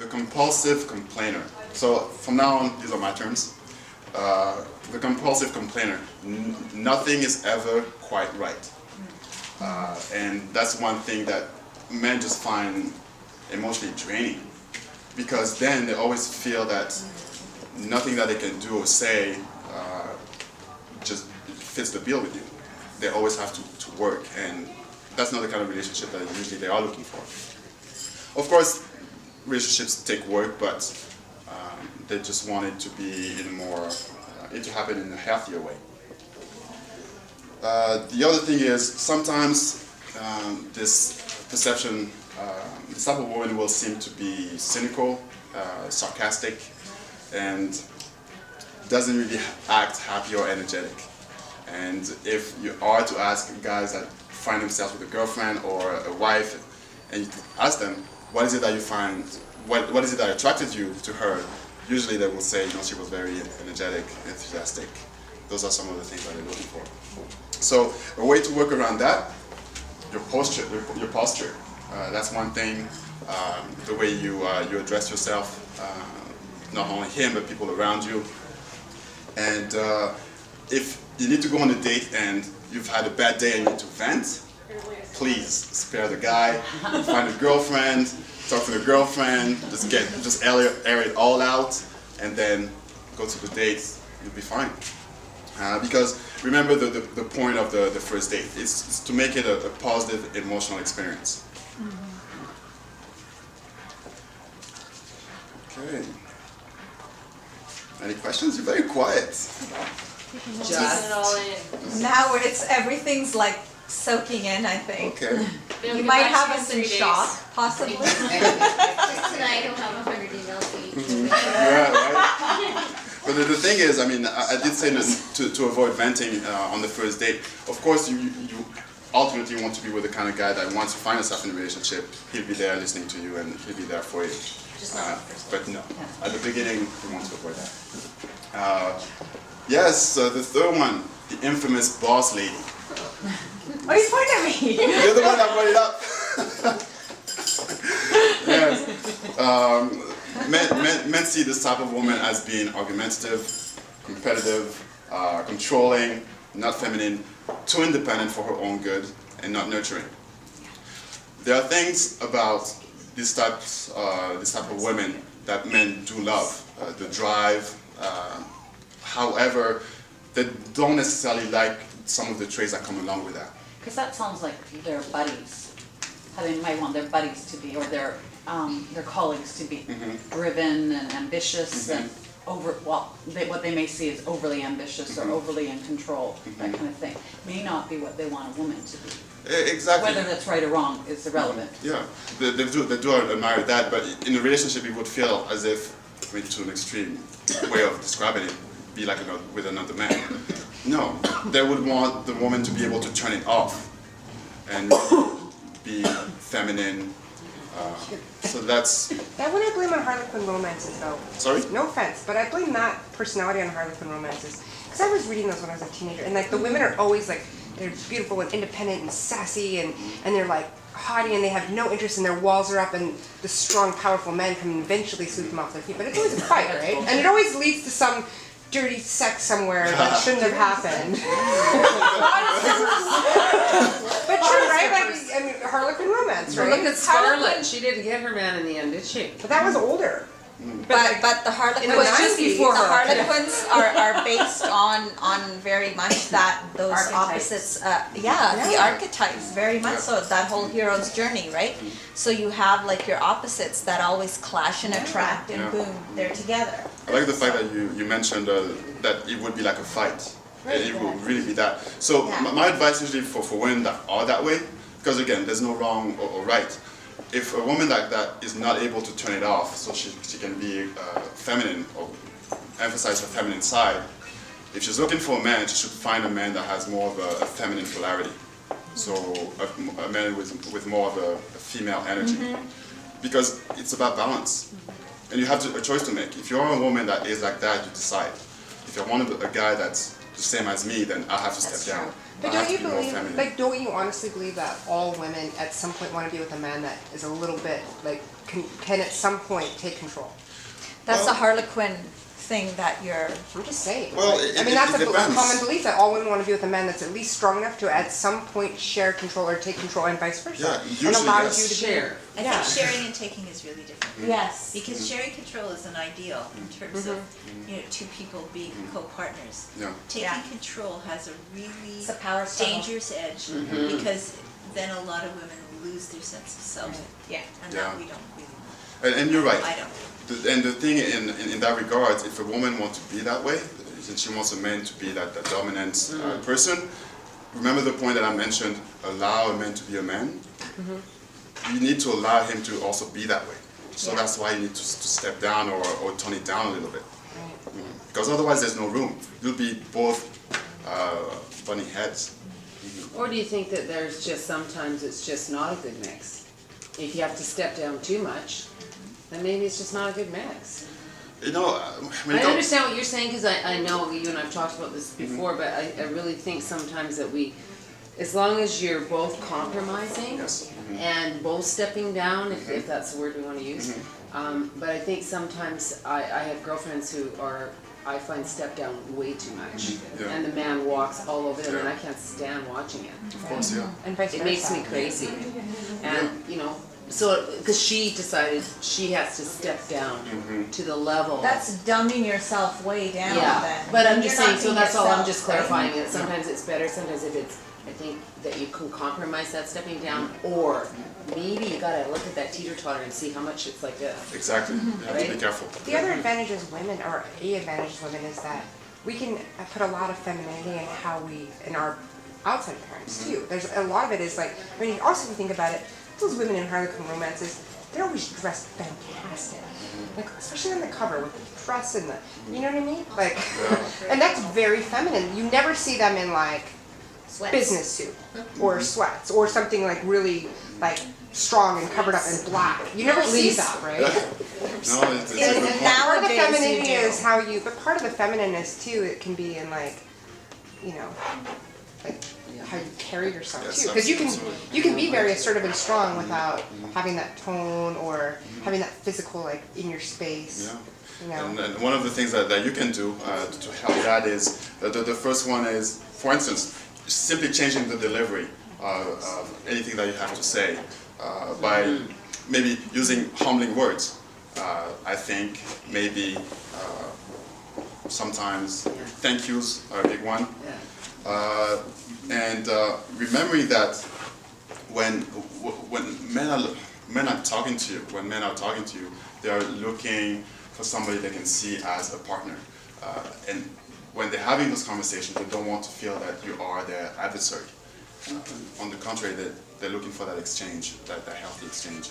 the compulsive complainer. So from now on, these are my terms. The compulsive complainer. Nothing is ever quite right. And that's one thing that men just find emotionally draining. Because then they always feel that nothing that they can do or say just fits the bill with you. They always have to work, and that's not the kind of relationship that usually they are looking for. Of course, relationships take work, but they just want it to be in a more, it to happen in a healthier way. The other thing is sometimes this perception, this type of woman will seem to be cynical, sarcastic, and doesn't really act happy or energetic. And if you are to ask guys that find themselves with a girlfriend or a wife, and you ask them, what is it that you find, what is it that attracted you to her? Usually they will say, she was very energetic, enthusiastic. Those are some of the things that they're looking for. So a way to work around that, your posture. That's one thing. The way you address yourself, not only him but people around you. And if you need to go on a date and you've had a bad day and you need to vent, please spare the guy. Find a girlfriend, talk to the girlfriend, just air it all out, and then go to the date. You'll be fine. Because remember the point of the first date. It's to make it a positive emotional experience. Okay. Any questions? You're very quiet. Just it all in. Now everything's like soaking in, I think. Okay. You might have us in shock, possibly. Just tonight he'll have 100 emails to each. Yeah, right? But the thing is, I did say to avoid venting on the first date. Of course, you ultimately want to be with the kind of guy that wants to find himself in a relationship. He'll be there listening to you and he'll be there for you. But no, at the beginning, you want to avoid that. Yes, the third one, the infamous boss lady. Oh, he's pointing at me. You're the one that brought it up. Yes. Men see this type of woman as being argumentative, competitive, controlling, not feminine, too independent for her own good, and not nurturing. There are things about this type of women that men do love, the drive. However, they don't necessarily like some of the traits that come along with that. Because that sounds like their buddies, how they might want their buddies to be, or their colleagues to be driven and ambitious and what they may see as overly ambitious or overly in control, that kind of thing, may not be what they want a woman to be. Exactly. Whether that's right or wrong is irrelevant. Yeah, they do admire that, but in a relationship it would feel as if, to an extreme way of describing it, be like with another man. No, they would want the woman to be able to turn it off and be feminine. So that's... That one I blame on Harlequin romances, though. Sorry? No offense, but I blame that personality on Harlequin romances. Because I was reading those when I was a teenager, and the women are always they're beautiful and independent and sassy, and they're haughty, and they have no interest, and their walls are up, and the strong, powerful men come and eventually sweep them off their feet. But it's always a fight, right? And it always leads to some dirty sex somewhere that shouldn't have happened. But true, right? Harlequin romance, right? Well, look at Scarlett. She didn't get her man in the end, did she? But that was older. But the Harlequins, it was just before the her. Harlequins are based on very much those opposites. The archetypes, very much so. That whole hero's journey, right? So you have your opposites that always clash and attract, and boom, they're together. I like the fact that you mentioned that it would be like a fight. Right. It would really be that. So my advice usually for women that are that way, because again, there's no wrong or right. If a woman like that is not able to turn it off, so she can be feminine or emphasize her feminine side, if she's looking for a man, she should find a man that has more of a feminine polarity. So a man with more of a female energy. Because it's about balance. And you have a choice to make. If you're a woman that is like that, you decide. If you want a guy that's the same as me, then I have to That's step down. true. But I don't have you to be more believe, feminine. like, don't you honestly believe that all women at some point want to be with a man that is a little bit, like, can at some point take control? That's Well- the Harlequin thing that you're. I'm just saying. Well, like, it- I mean, it- that's it a depends. common belief that all women want to be with a man that's at least strong enough to at some point share control or take control and vice versa. Yeah, and usually allows yes. you to Share. I Yeah. think sharing and taking is really different. Yes. Because sharing control is an ideal in terms of, two people being co-partners. Yeah. Taking Yeah. control has a really It's a power struggle. dangerous edge because then a lot of women lose their sense of self. Yeah. And Yeah. that we don't really And you're right. I don't. And the thing in that regard, if a woman wants to be that way, and she wants a man to be that dominant person, remember the point that I mentioned, allow a man to be a man? You need to allow him to also be that way. So Yeah. that's why you need to step down or tone it down a little bit. Because otherwise there's no room. You'll be both bunny heads. Or do you think that there's just sometimes it's just not a good mix? If you have to step down too much, then maybe it's just not a good mix. You know, when I it comes- understand what you're saying because I know you and I've talked about this before, but I really think sometimes that as long as you're both compromising Yes. and both stepping down, if that's the word we want to use. But I think sometimes I have girlfriends who I find step down way too much. Yeah. And the man walks all over them and Yeah. I can't stand watching it. Of course, yeah. And vice It versa. makes me crazy. And, so, because she decided she has to step down to the level. That's dumbing yourself way down. Yeah, then. but I'm You're just not saying, so being that's all, I'm yourself, just right? clarifying it. Sometimes it's better, sometimes if it's, I think that you can compromise that stepping down, or maybe you gotta look at that teeter-totter and see how much it's like this. Exactly. You have to be Right? careful. The other advantage as women, or a advantage as women, is that we can put a lot of femininity in our outside appearance too. There's a lot of it is like, I mean, also if you think about it, those women in Harlequin romances, they're always dressed fantastic. Like, especially on the cover with the dress and the, you know what I mean? Like, and that's very feminine. You never see them in like Sweats. business suit or sweats or something like really like strong and covered up in black. You never see that, right? No, it's a And good point. Part of the nowadays you femininity do. is how you, but part of the feminineness too, it can be in like, like how you carry yourself Yes, too. Because absolutely. you can be very assertive and strong without having that tone or having that physical like in your space. Yeah. You know. And one of the things that you can do to help that is, the first one is, for instance, simply changing the delivery of anything that you have to say by maybe using humbling words. I think maybe sometimes thank yous are a big one. And remembering that when men are talking to you, they are looking for somebody they can see as a partner. And when they're having those conversations, they don't want to feel that you are their adversary. On the contrary, they're looking for that exchange, that healthy exchange.